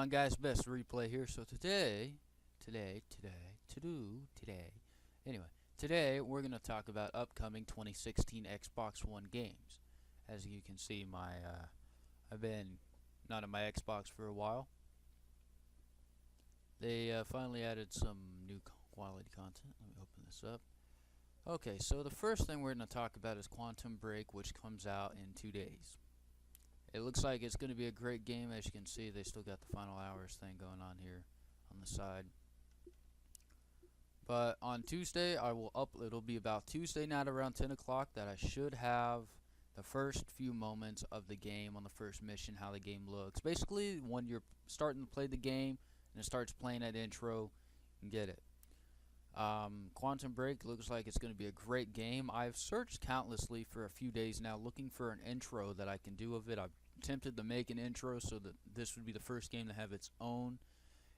on, guys? Best replay here. So today, anyway, today we're gonna talk about upcoming 2016 Xbox One games. As you can see, I've been not on my Xbox for a while. They finally added some new quality content. Let me open this up. Okay, so the first thing we're gonna talk about is Quantum Break, which comes out in 2 days. It looks like it's going to be a great game. As you can see, they still got the final hours thing going on here on the side. But on Tuesday, it'll be about Tuesday night around 10 o'clock that I should have the first few moments of the game on the first mission, how the game looks. Basically, when you're starting to play the game and it starts playing that intro, you can get it. Quantum Break looks like it's going to be a great game. I've searched countlessly for a few days now looking for an intro that I can do of it. I've attempted to make an intro so that this would be the first game to have its own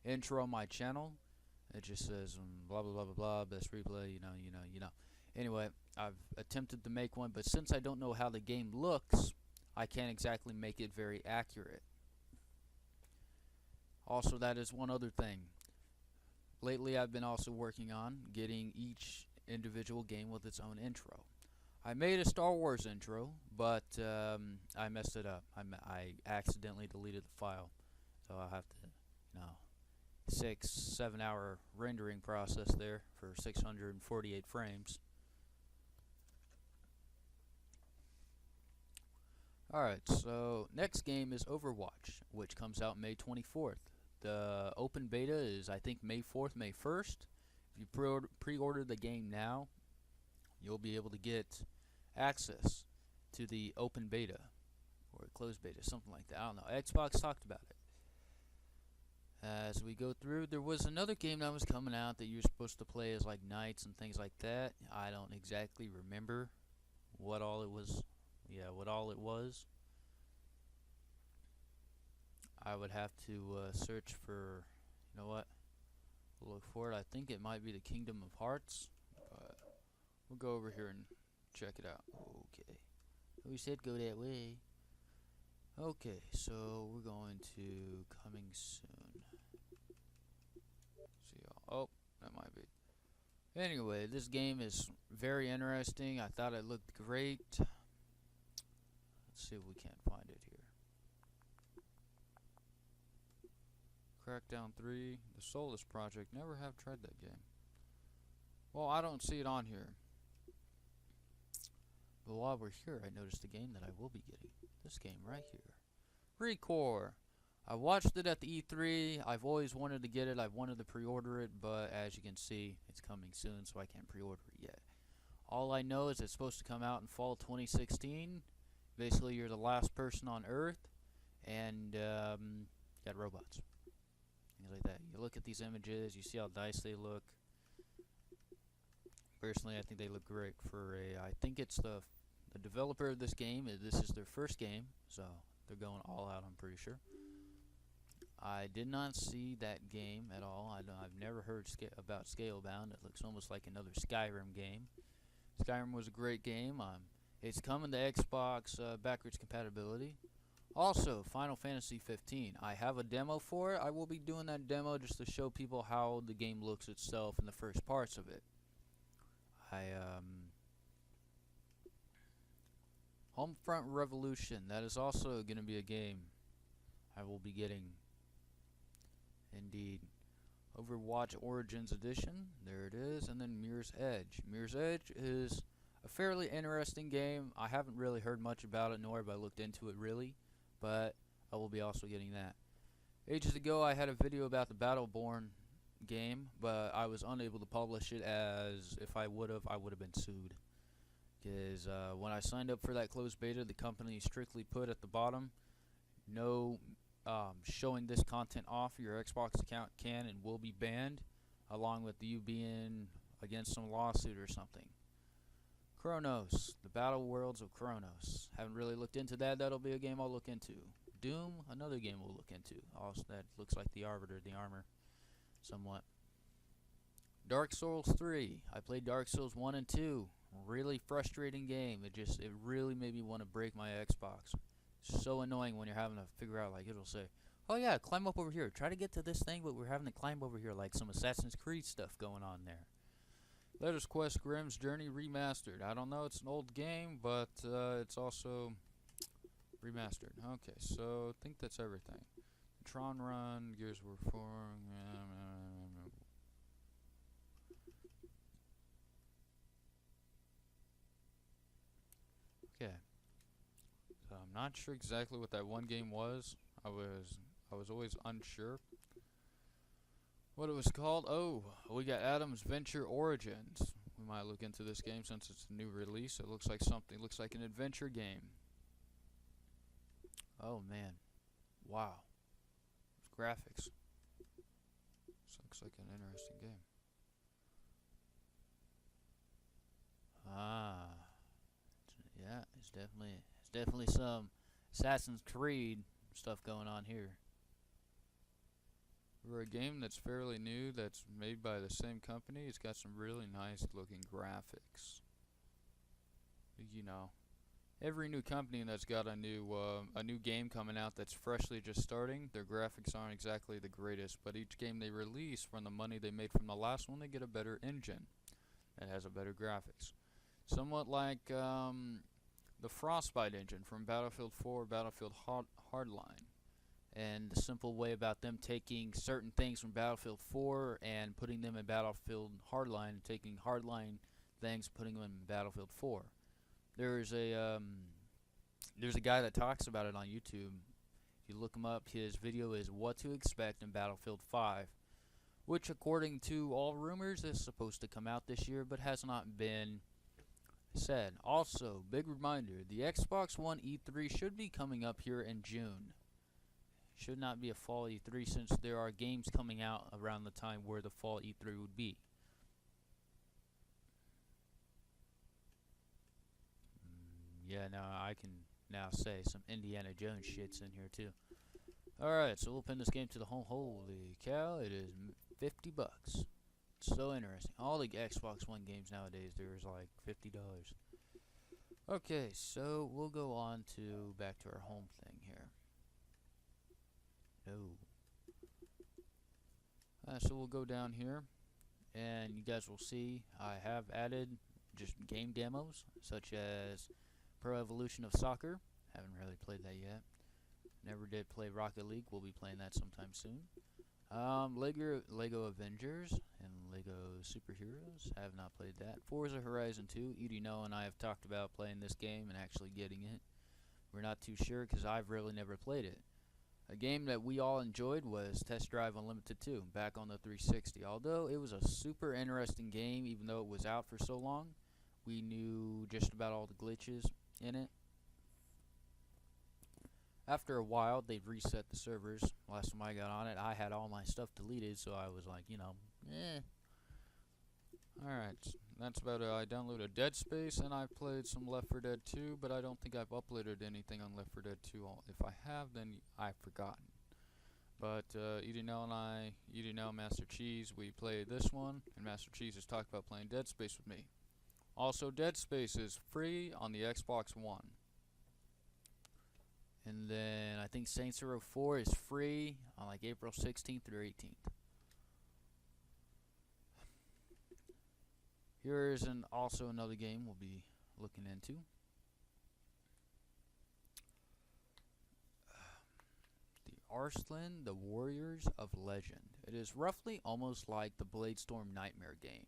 intro on my channel. It just says blah blah blah blah blah, best replay, you know. Anyway, I've attempted to make one, but since I don't know how the game looks, I can't exactly make it very accurate. Also, that is one other thing. Lately, I've been also working on getting each individual game with its own intro. I made a Star Wars intro, but I messed it up. I accidentally deleted the file, so I'll have to, 6-7 hour rendering process there for 648 frames. Alright, so next game is Overwatch, which comes out May 24th. The open beta is, I think, May 4th, May 1st. If you pre-order the game now, you'll be able to get access to the open beta or closed beta, something like that. I don't know. Xbox talked about it. As we go through, there was another game that was coming out that you're supposed to play as like knights and things like that. I don't exactly remember what all it was. I would have to search for, look for it. I think it might be the Kingdom of Hearts. But we'll go over here and check it out. Okay. We said go that way. Okay, so we're going to coming soon. See y'all. Oh, that might be. Anyway, this game is very interesting. I thought it looked great. Let's see if we can't find it here. Crackdown 3, the Soulless Project. Never have tried that game. Well, I don't see it on here. But while we're here, I noticed a game that I will be getting. This game right here. Recore. I watched it at the E3. I've always wanted to get it. I've wanted to pre-order it, but as you can see, it's coming soon, so I can't pre-order it yet. All I know is it's supposed to come out in fall 2016. Basically, you're the last person on Earth, and got robots. Things like that. You look at these images, you see how nice they look. Personally, I think they look great for I think it's the developer of this game. This is their first game, so they're going all out, I'm pretty sure. I did not see that game at all. I've never heard about Scalebound. It looks almost like another Skyrim game. Skyrim was a great game. It's coming to Xbox backwards compatibility. Also, Final Fantasy 15. I have a demo for it. I will be doing that demo just to show people how the game looks itself in the first parts of it. Homefront Revolution. That is also going to be a game I will be getting. Indeed. Overwatch Origins Edition. There it is. And then Mirror's Edge. Mirror's Edge is a fairly interesting game. I haven't really heard much about it, nor have I looked into it really. But I will be also getting that. Ages ago, I had a video about the Battleborn game, but I was unable to publish it, as if I would have been sued. Because when I signed up for that closed beta, the company strictly put at the bottom, no showing this content off your Xbox account can and will be banned, along with you being against some lawsuit or something. Chronos, the Battle Worlds of Chronos. Haven't really looked into that. That'll be a game I'll look into. Doom, another game we'll look into. Also, that looks like the Arbiter, the armor, somewhat. Dark Souls 3. I played Dark Souls 1 and 2. Really frustrating game. It really made me want to break my Xbox. So annoying when you're having to figure out, like, it'll say Oh yeah, climb up over here. Try to get to this thing, but we're having to climb over here like some Assassin's Creed stuff going on there. Letters Quest Grimm's Journey Remastered. I don't know, it's an old game, but it's also remastered. Okay, so I think that's everything. Tron Run, Gears of War 4. Okay, so I'm not sure exactly what that one game was. I was always unsure what it was called. Oh, we got Adam's Venture Origins. We might look into this game since it's a new release. It looks like something. Looks like an adventure game. Oh man, wow, graphics. This looks like an interesting game. Ah, yeah, it's definitely some Assassin's Creed stuff going on here. For a game that's fairly new, that's made by the same company, it's got some really nice looking graphics. You know, every new company that's got a new game coming out that's freshly just starting, their graphics aren't exactly the greatest. But each game they release, from the money they made from the last one, they get a better engine that has a better graphics. Somewhat like the Frostbite engine from Battlefield 4, Battlefield Hardline. And the simple way about them taking certain things from Battlefield 4 and putting them in Battlefield Hardline, and taking Hardline things, putting them in Battlefield 4. There's a guy that talks about it on YouTube. If you look him up, his video is what to expect in Battlefield 5, which according to all rumors is supposed to come out this year but has not been said. Also, big reminder, the Xbox One E3 should be coming up here in June. Should not be a fall E3 since there are games coming out around the time where the fall E3 would be. Yeah, now I can now say some Indiana Jones shits in here too. Alright, so we'll pin this game to the home. Holy cow, it is 50 bucks. It's so interesting. All the Xbox One games nowadays, there's like $50. Okay, so we'll go on to back to our home thing here. No. So we'll go down here, and you guys will see I have added just game demos, such as Pro Evolution of Soccer. Haven't really played that yet. Never did play Rocket League. We'll be playing that sometime soon. Lego Avengers and Lego Superheroes. Have not played that. Forza Horizon 2. Edie Noah and I have talked about playing this game and actually getting it. We're not too sure because I've really never played it. A game that we all enjoyed was Test Drive Unlimited 2 back on the 360. Although it was a super interesting game, even though it was out for so long, we knew just about all the glitches in it. After a while, they'd reset the servers. Last time I got on it, I had all my stuff deleted, so I was like, eh. Alright, that's about it. I downloaded Dead Space, and I've played some Left 4 Dead 2, but I don't think I've uploaded anything on Left 4 Dead 2. If I have, then I've forgotten. But Edie Nell, Master Cheese, we played this one, and Master Cheese has talked about playing Dead Space with me. Also, Dead Space is free on the Xbox One. And then I think Saints Row 4 is free on like April 16th or 18th. Here is also another game we'll be looking into. The Arslan, the Warriors of Legend. It is roughly almost like the Bladestorm Nightmare game,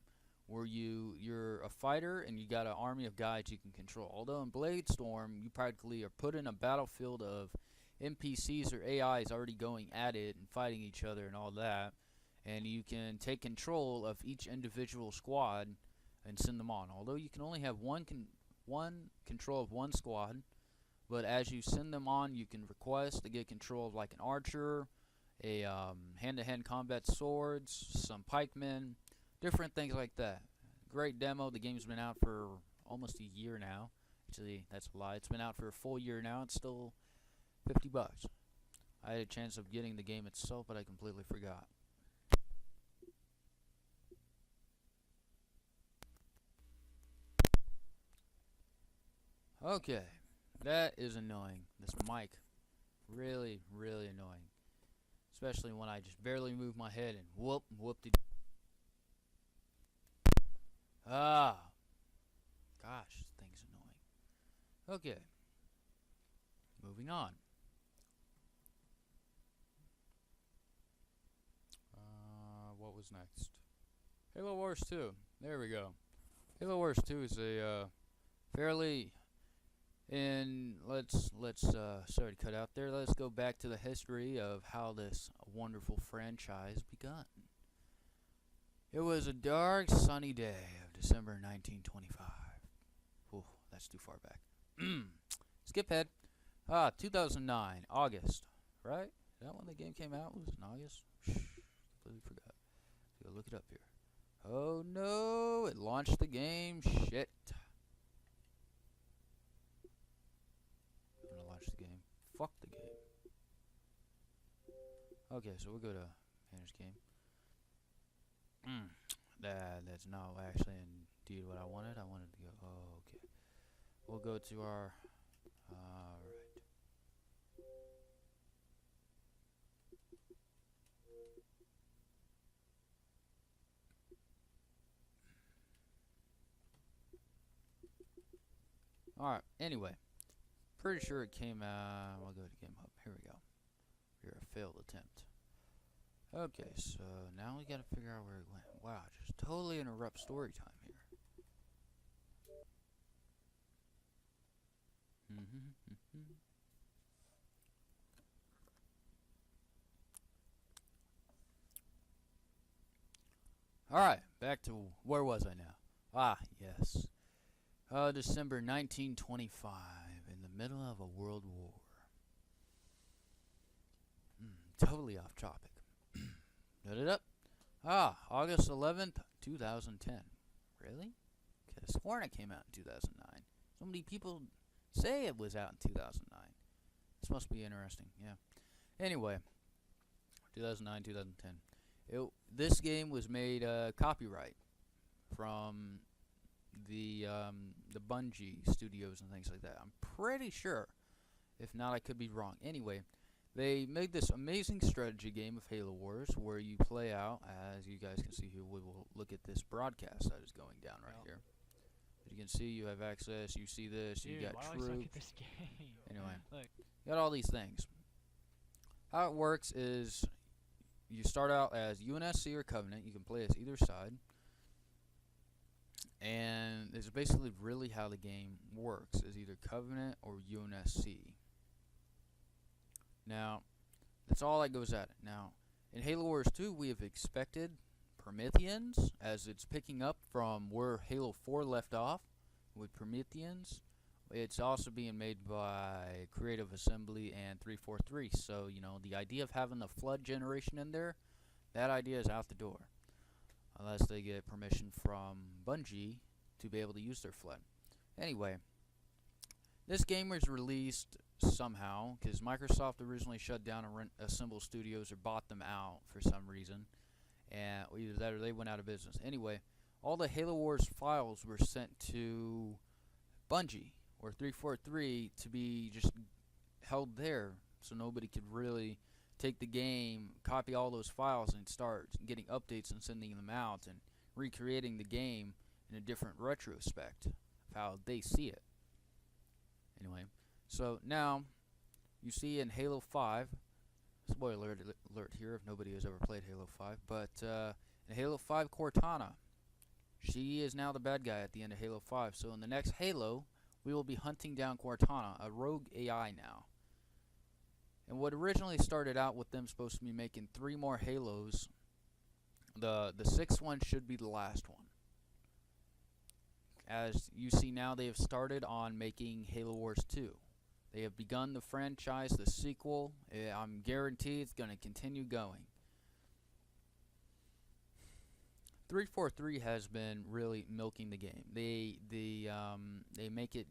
where you're a fighter and you got an army of guys you can control. Although in Bladestorm, you practically are put in a battlefield of NPCs or AIs already going at it and fighting each other and all that, and you can take control of each individual squad and send them on. Although you can only have one control of one squad, but as you send them on, you can request to get control of like an archer, a hand-to-hand combat swords, some pikemen, different things like that. Great demo. The game's been out for almost a year now. Actually, that's a lie. It's been out for a full year now. It's still 50 bucks. I had a chance of getting the game itself, but I completely forgot. Okay, that is annoying. This mic, really, really annoying. especially when I just barely move my head and whoop. Ah, gosh, this thing's annoying. Okay, moving on. What was next? Halo Wars 2. There we go. Halo Wars 2 is a fairly sorry to cut out there. Let's go back to the history of how this wonderful franchise begun. It was a dark, sunny day of December 1925. Ooh, that's too far back. Skip ahead. 2009, August, right? Is that when the game came out? Was it in August? Completely forgot. Go look it up here. Oh no, it launched the game. Shit. I'm gonna launch the game. Fuck the game. Okay, so we'll go to manage game. That's not actually indeed what I wanted. I wanted to go. Oh, okay. We'll go to our. Alright. Alright, anyway. Pretty sure it came out. We'll go to Game Hub. Here we go. Here, a failed attempt. Okay, so now we gotta figure out where it went. Wow, just totally interrupt story time here. Alright, back to where was I now? Ah, yes. December 1925, in the middle of a world war. Totally off topic. August 11th, 2010. Really? Could have sworn it came out in 2009. So many people say it was out in 2009. This must be interesting, yeah. Anyway, 2009, 2010. This game was made copyright from the Bungie studios and things like that. I'm pretty sure. If not, I could be wrong. Anyway, they made this amazing strategy game of Halo Wars where you play out, as you guys can see here, we will look at this broadcast that is going down right here. As you can see, you have access, you see this, Dude, you got why troops. do I suck at this game? Anyway, Look. you got all these things. How it works is you start out as UNSC or Covenant. You can play as either side. And it's basically really how the game works, is either Covenant or UNSC. Now, that's all that goes at it. Now, in Halo Wars 2, we have expected Prometheans, as it's picking up from where Halo 4 left off with Prometheans. It's also being made by Creative Assembly and 343. So, you know, the idea of having the Flood generation in there, that idea is out the door. Unless they get permission from Bungie to be able to use their Flood. Anyway, this game was released somehow because Microsoft originally shut down Assemble Studios or bought them out for some reason, and either that or they went out of business. Anyway, all the Halo Wars files were sent to Bungie or 343 to be just held there, so nobody could really take the game, copy all those files, and start getting updates and sending them out and recreating the game in a different retrospect of how they see it. Anyway, so now you see in Halo 5, spoiler alert here if nobody has ever played Halo 5, but in Halo 5, Cortana, she is now the bad guy at the end of Halo 5. So in the next Halo, we will be hunting down Cortana, a rogue AI now. And what originally started out with them supposed to be making 3 more Halos, the 6th one should be the last one. As you see now, they have started on making Halo Wars 2. They have begun the franchise, the sequel. I'm guaranteed it's going to continue going. 343 has been really milking the game. They make it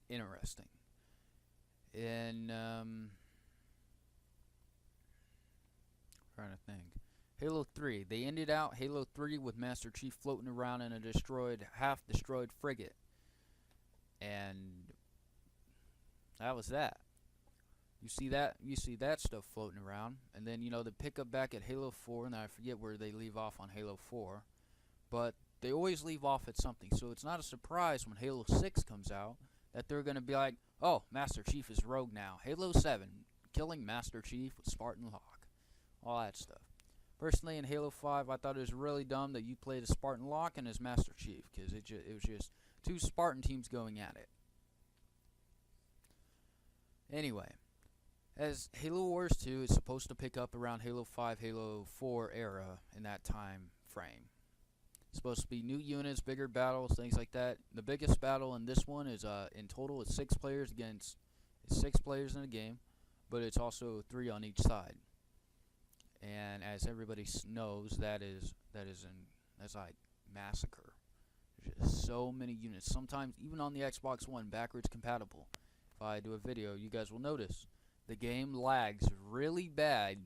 interesting. And trying to think. Halo 3. They ended out Halo 3 with Master Chief floating around in a half-destroyed frigate. And that was that. you see that stuff floating around, and then they pick up back at Halo 4, and I forget where they leave off on Halo 4, but they always leave off at something. So it's not a surprise when Halo 6 comes out that they're gonna be like, oh, Master Chief is rogue now. Halo 7, killing Master Chief with Spartan Lock, all that stuff. Personally, in Halo 5, I thought it was really dumb that you played as Spartan Lock and as Master Chief, because it was just two Spartan teams going at it. Anyway, as Halo Wars 2 is supposed to pick up around Halo 5, Halo 4 era in that time frame. It's supposed to be new units, bigger battles, things like that. The biggest battle in this one is in total it's 6 players against 6 players in a game, but it's also 3 on each side. And as everybody knows, that's like massacre. There's just so many units. Sometimes even on the Xbox One, backwards compatible. If I do a video, you guys will notice the game lags really bad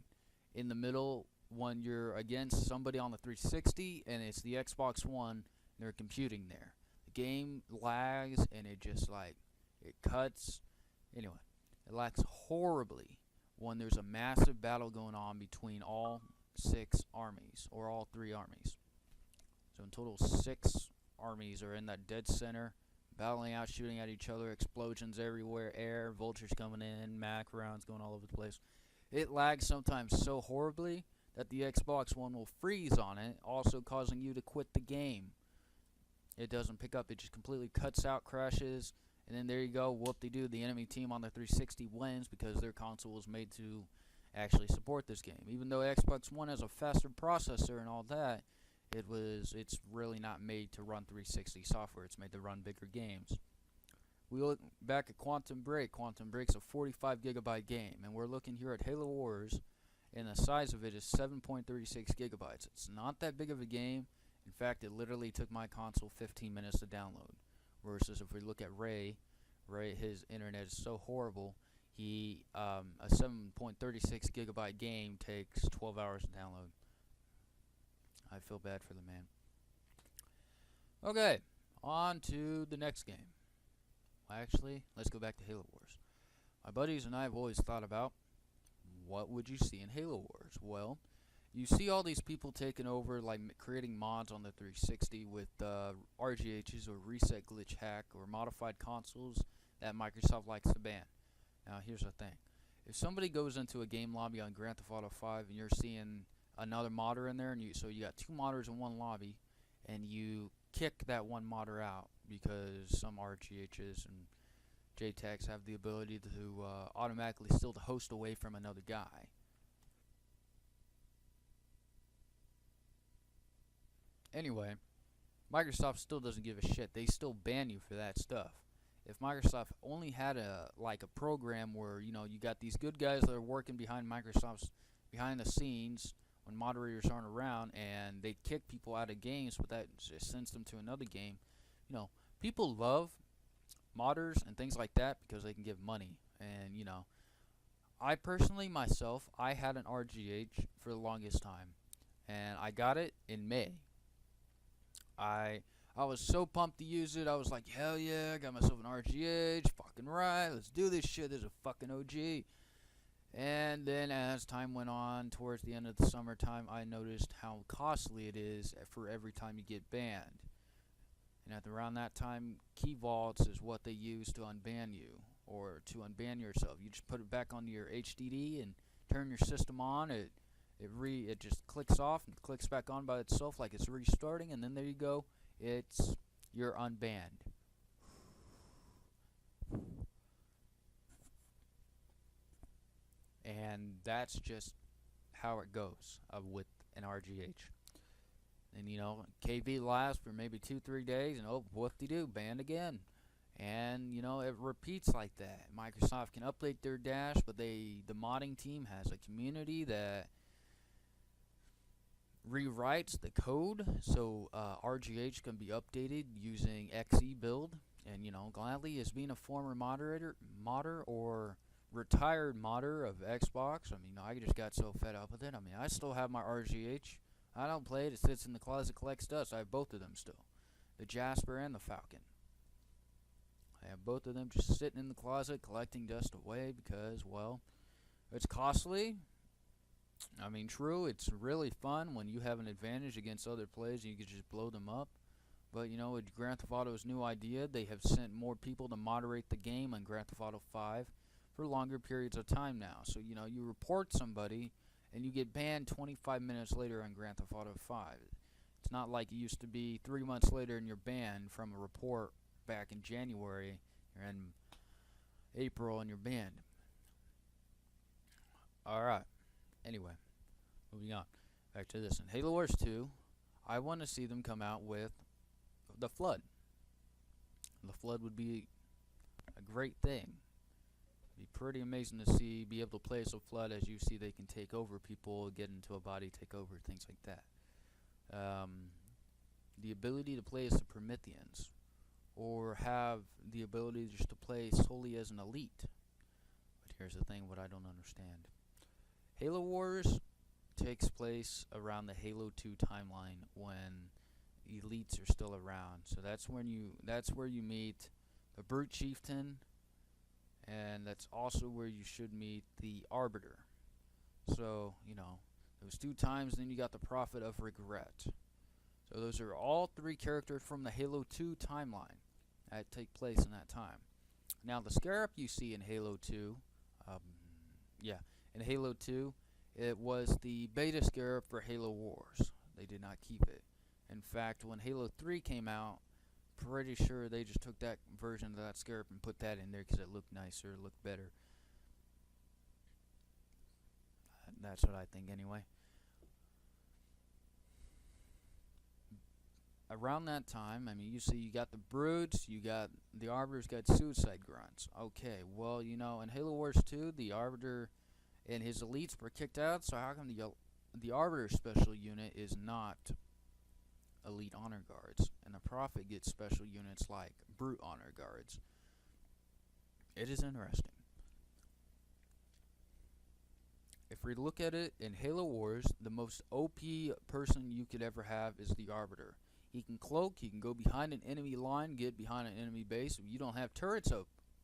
in the middle when you're against somebody on the 360 and it's the Xbox One and they're computing there. The game lags and it just it cuts. Anyway, it lags horribly when there's a massive battle going on between all 6 armies or all 3 armies. So in total 6 armies are in that dead center, battling out, shooting at each other, explosions everywhere, air, vultures coming in, Mac rounds going all over the place. It lags sometimes so horribly that the Xbox One will freeze on it, also causing you to quit the game. It doesn't pick up, it just completely cuts out, crashes, and then there you go, whoop-de-doo, the enemy team on the 360 wins because their console was made to actually support this game. Even though Xbox One has a faster processor and all that, it's really not made to run 360 software. It's made to run bigger games. We look back at Quantum Break. Quantum Break's a 45 gigabyte game, and we're looking here at Halo Wars, and the size of it is 7.36 gigabytes. It's not that big of a game. In fact, it literally took my console 15 minutes to download. Versus if we look at Ray, his internet is so horrible. A 7.36 gigabyte game takes 12 hours to download. I feel bad for the man. Okay, on to the next game. Actually, let's go back to Halo Wars. My buddies and I have always thought about, what would you see in Halo Wars? Well, you see all these people taking over, creating mods on the 360 with RGHs or reset glitch hack or modified consoles that Microsoft likes to ban. Now, here's the thing. If somebody goes into a game lobby on Grand Theft Auto 5 and you're seeing another modder in there, and so you got 2 modders in one lobby, and you kick that one modder out because some RGHs and JTAGs have the ability to automatically steal the host away from another guy. Anyway, Microsoft still doesn't give a shit. They still ban you for that stuff. If Microsoft only had a program where you got these good guys that are working behind the scenes when moderators aren't around, and they kick people out of games, but that just sends them to another game. People love modders and things like that because they can give money. And I personally myself, I had an RGH for the longest time, and I got it in May. I was so pumped to use it. I was like, hell yeah, I got myself an RGH, fucking right, let's do this shit, there's a fucking OG. And then as time went on, towards the end of the summertime, I noticed how costly it is for every time you get banned. And at around that time, key vaults is what they use to unban you, or to unban yourself. You just put it back onto your HDD and turn your system on. It just clicks off and clicks back on by itself like it's restarting, and then there you go. You're unbanned. And that's just how it goes with an RGH. And KV lasts for maybe 2-3 days, and whoop-de-doo, banned again. And it repeats like that. Microsoft can update their dash, but the modding team has a community that rewrites the code so RGH can be updated using XE build. And gladly, as being a former modder or retired modder of Xbox, I just got so fed up with it. I still have my RGH. I don't play it. It sits in the closet, collects dust. I have both of them still, the Jasper and the Falcon. I have both of them just sitting in the closet collecting dust away because, well, It's costly. I mean, true, it's really fun when you have an advantage against other players and you can just blow them up. But, with Grand Theft Auto's new idea, they have sent more people to moderate the game on Grand Theft Auto 5 for longer periods of time now. So, you report somebody and you get banned 25 minutes later on Grand Theft Auto 5. It's not like it used to be 3 months later and you're banned from a report back in January or in April and you're banned. Alright. Anyway, moving on. Back to this. In Halo Wars 2, I want to see them come out with the Flood. The Flood would be a great thing. It'd be pretty amazing to be able to play as a Flood. As you see, they can take over people, get into a body, take over, things like that. The ability to play as the Prometheans, or have the ability just to play solely as an elite. But here's the thing, what I don't understand. Halo Wars takes place around the Halo 2 timeline when elites are still around. So that's where you meet the Brute Chieftain, and that's also where you should meet the Arbiter. So, those 2 times, then you got the Prophet of Regret. So those are all 3 characters from the Halo 2 timeline that take place in that time. Now the Scarab you see in Halo 2, in Halo 2, it was the beta Scarab for Halo Wars. They did not keep it. In fact, when Halo 3 came out, pretty sure they just took that version of that Scarab and put that in there because it looked nicer, it looked better. That's what I think anyway. Around that time, I mean, you got the Brutes, you got the Arbiter's got Suicide Grunts. Okay, well, in Halo Wars 2, the Arbiter and his elites were kicked out, so how come the Arbiter special unit is not elite honor guards, and the Prophet gets special units like Brute honor guards? It is interesting. If we look at it in Halo Wars, the most OP person you could ever have is the Arbiter. He can cloak, he can go behind an enemy line, get behind an enemy base. If you don't have turrets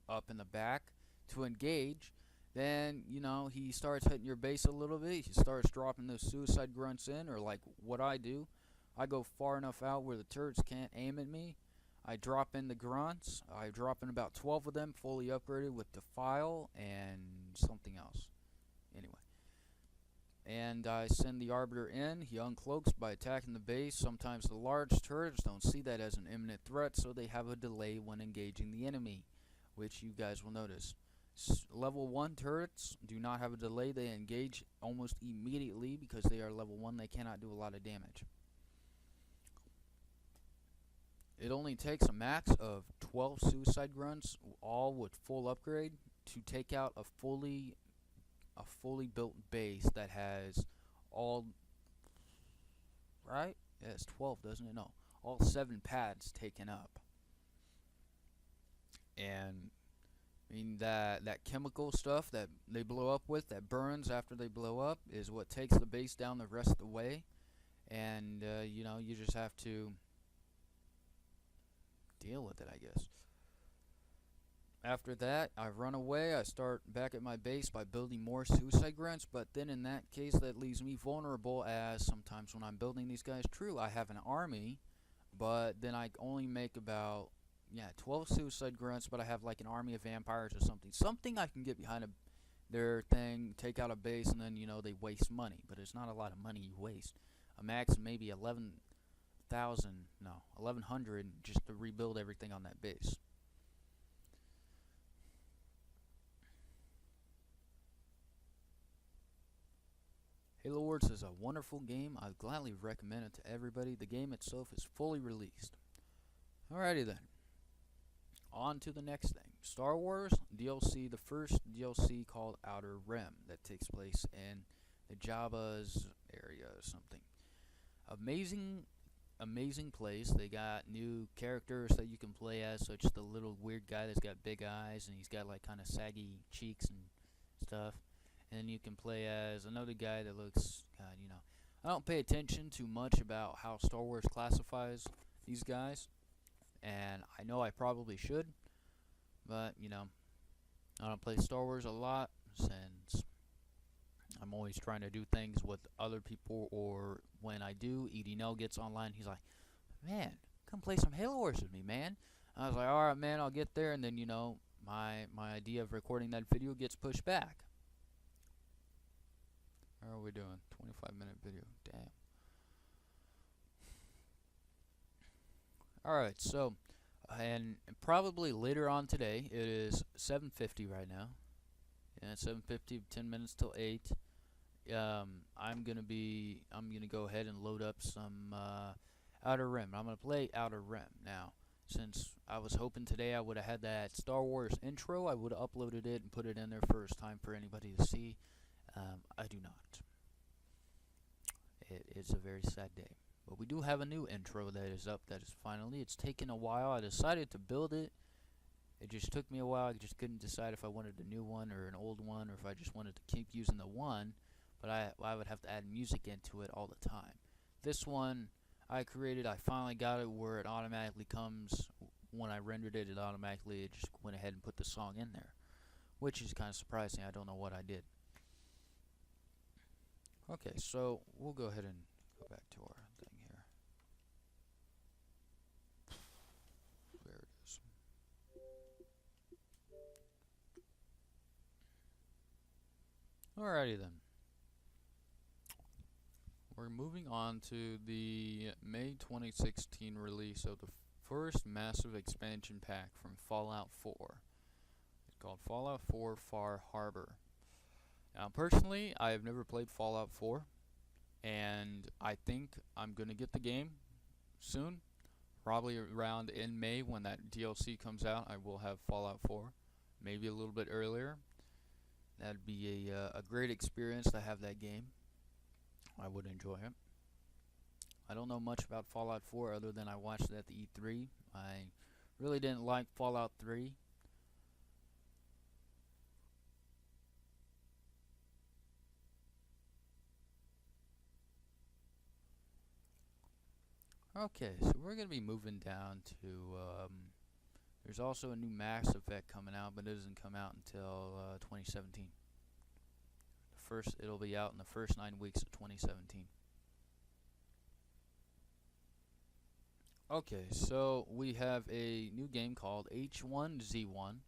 up in the back to engage, then, he starts hitting your base a little bit. He starts dropping those Suicide Grunts in, or like what I do. I go far enough out where the turrets can't aim at me. I drop in the Grunts. I drop in about 12 of them, fully upgraded with Defile and something else. Anyway. And I send the Arbiter in. He uncloaks by attacking the base. Sometimes the large turrets don't see that as an imminent threat, so they have a delay when engaging the enemy, which you guys will notice. Level 1 turrets do not have a delay. They engage almost immediately because they are level 1. They cannot do a lot of damage. It only takes a max of 12 Suicide Grunts, all with full upgrade, to take out a fully built base that has all, right? Yeah, it's 12, doesn't it? No, all 7 pads taken up. And I mean that chemical stuff that they blow up with, that burns after they blow up, is what takes the base down the rest of the way. And you just have to deal with it, I guess. After that, I run away. I start back at my base by building more Suicide Grunts, but then in that case, that leaves me vulnerable, as sometimes when I'm building these guys, true, I have an army, but then I only make about 12 Suicide Grunts, but I have like an army of vampires or something. Something I can get behind their thing, take out a base, and then, they waste money, but it's not a lot of money you waste. A max maybe 1100 just to rebuild everything on that base. Halo Wars is a wonderful game. I'd gladly recommend it to everybody. The game itself is fully released. Alrighty then. On to the next thing. Star Wars DLC, the first DLC called Outer Rim that takes place in the Jabba's area or something. Amazing place. They got new characters that you can play as, such as the little weird guy that's got big eyes and he's got like kind of saggy cheeks and stuff. And then you can play as another guy that looks, I don't pay attention too much about how Star Wars classifies these guys, and I know I probably should, but I don't play Star Wars a lot since I'm always trying to do things with other people, or when I do, EDNL gets online. He's like, man, come play some Halo Wars with me, man. I was like, alright, man, I'll get there. And then, my idea of recording that video gets pushed back. How are we doing? 25-minute video. Damn. Alright, so, and probably later on today, it is 7:50 right now. Yeah, 7:50, 10 minutes till 8. I'm gonna go ahead and load up some Outer Rim. I'm gonna play Outer Rim now. Since I was hoping today I would have had that Star Wars intro, I would have uploaded it and put it in there first time for anybody to see. I do not. It's a very sad day. But we do have a new intro that is up. That is finally. It's taken a while. I decided to build it. It just took me a while. I just couldn't decide if I wanted a new one or an old one, or if I just wanted to keep using the one. But I would have to add music into it all the time. This one I created, I finally got it where it automatically comes. When I rendered it, it just went ahead and put the song in there, which is kind of surprising. I don't know what I did. Okay, so we'll go ahead and go back to our thing here. There it is. Alrighty then. We're moving on to the May 2016 release of the first massive expansion pack from Fallout 4. It's called Fallout 4 Far Harbor. Now, personally, I have never played Fallout 4, and I think I'm going to get the game soon. Probably around in May when that DLC comes out, I will have Fallout 4. Maybe a little bit earlier. That'd be a great experience to have that game. I would enjoy it. I don't know much about Fallout 4 other than I watched it at the E3. I really didn't like Fallout 3. Okay, so we're going to be moving down to, there's also a new Mass Effect coming out, but it doesn't come out until 2017. It'll be out in the first 9 weeks of 2017. Okay, so we have a new game called H1Z1,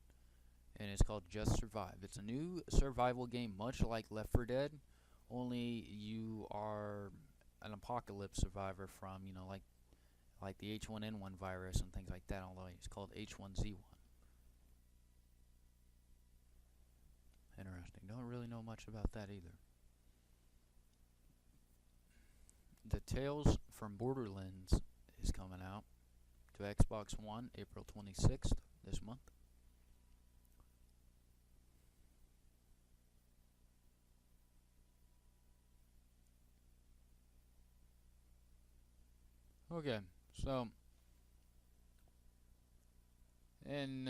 and it's called Just Survive. It's a new survival game, much like Left 4 Dead, only you are an apocalypse survivor from, like the H1N1 virus and things like that, although it's called H1Z1. Interesting. Don't really know much about that either. The Tales from Borderlands is coming out to Xbox One April 26th this month. Okay, so in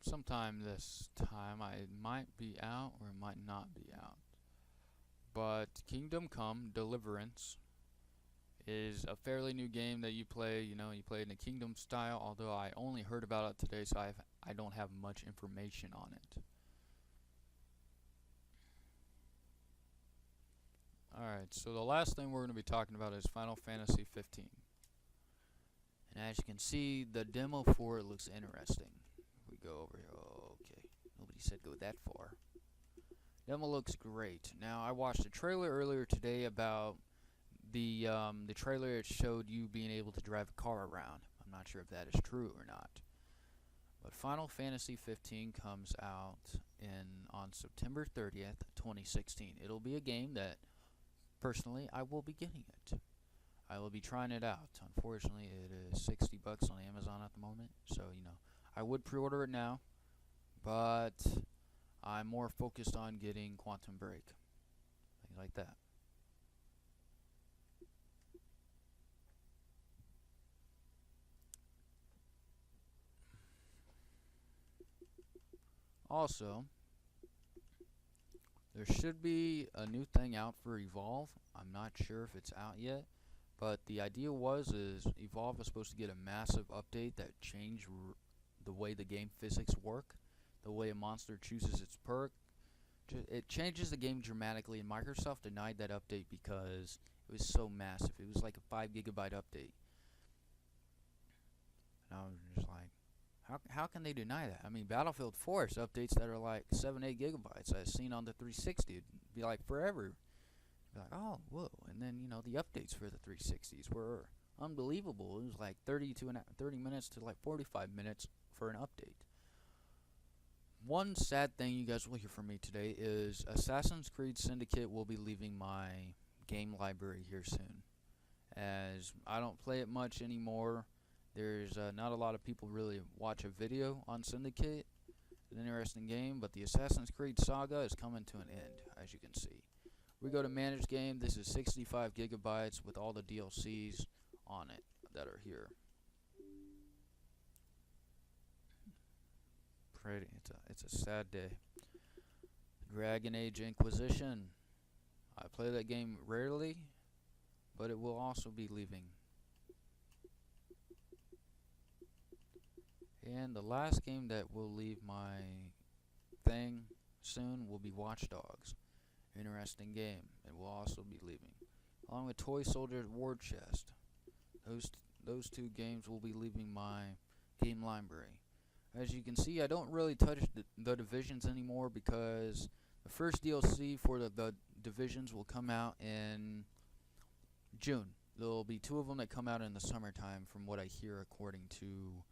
sometime this time, it might be out or it might not be out. But Kingdom Come Deliverance is a fairly new game that you play. You play in a Kingdom style, although I only heard about it today, so I don't have much information on it. Alright, so the last thing we're going to be talking about is Final Fantasy 15. And as you can see, the demo for it looks interesting. If we go over here, okay, nobody said go that far. Demo looks great. Now, I watched a trailer earlier today about the trailer. It showed you being able to drive a car around. I'm not sure if that is true or not. But Final Fantasy 15 comes out on September 30th, 2016. It'll be a game that, personally, I will be getting it. I will be trying it out. Unfortunately, it is $60 on Amazon at the moment, so I would pre-order it now, but I'm more focused on getting Quantum Break, things like that. Also, there should be a new thing out for Evolve. I'm not sure if it's out yet, but the idea is Evolve was supposed to get a massive update that changed the way the game physics work, the way a monster chooses its perk, It changes the game dramatically, and Microsoft denied that update because it was so massive. It was like a 5 GB update. And I was just like, how can they deny that? I mean, Battlefield 4 is updates that are like 7-8 GB. I've seen on the 360. It'd be like forever. Be like, oh, whoa. And then, the updates for the 360s were unbelievable. It was like 30 minutes to like 45 minutes for an update. One sad thing you guys will hear from me today is Assassin's Creed Syndicate will be leaving my game library here soon, as I don't play it much anymore. There's not a lot of people really watch a video on Syndicate. It's an interesting game, but the Assassin's Creed saga is coming to an end, as you can see. We go to manage game. This is 65 GB with all the DLCs on it that are here. Pretty. It's a sad day. Dragon Age Inquisition. I play that game rarely, but it will also be leaving. And the last game that will leave my thing soon will be Watch Dogs. Interesting game. It will also be leaving, along with Toy Soldier War Chest. Those two games will be leaving my game library. As you can see, I don't really touch the Divisions anymore because the first DLC for the Divisions will come out in June. There will be 2 of them that come out in the summertime, from what I hear, according to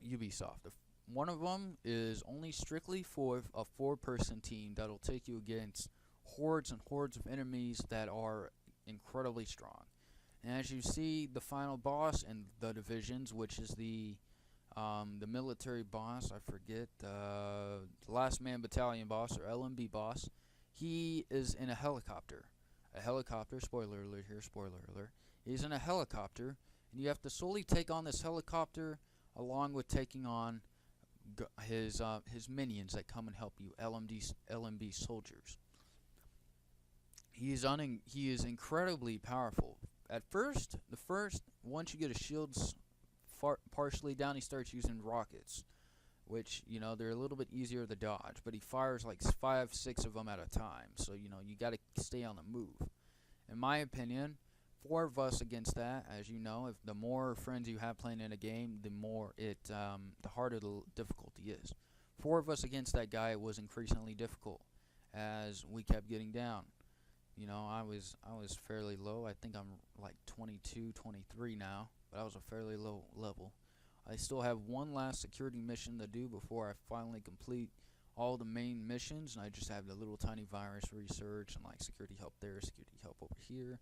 Ubisoft. One of them is only strictly for a 4-person team that'll take you against hordes and hordes of enemies that are incredibly strong. And as you see, the final boss in the Divisions, which is the military boss, I forget, the Last Man Battalion boss, or LMB boss, he is in a helicopter. Spoiler alert here, spoiler alert. He's in a helicopter, and you have to solely take on this helicopter, along with taking on his minions that come and help you, LMB soldiers. He is incredibly powerful. At first, once you get his shields partially down, he starts using rockets, which, they're a little bit easier to dodge, but he fires like 5-6 of them at a time, so you got to stay on the move. In my opinion, 4 of us against that, as you know, if the more friends you have playing in a game, the harder the difficulty is. 4 of us against that guy was increasingly difficult as we kept getting down. I was fairly low. I think I'm like 22, 23 now, but I was a fairly low level. I still have one last security mission to do before I finally complete all the main missions, and I just have the little tiny virus research and like security help there, security help over here,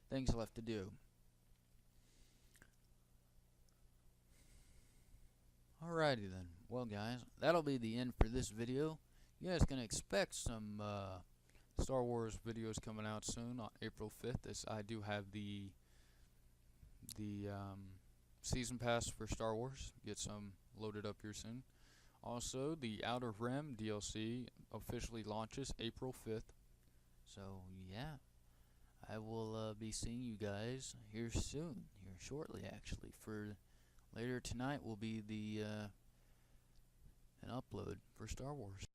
things left to do. Alrighty then. Well, guys, that'll be the end for this video. You guys can expect some Star Wars videos coming out soon on April 5th, as I do have the season pass for Star Wars. Get some loaded up here soon. Also, the Outer Rim DLC officially launches April 5th. So, yeah. I will be seeing you guys here soon, here shortly actually. For later tonight will be an upload for Star Wars.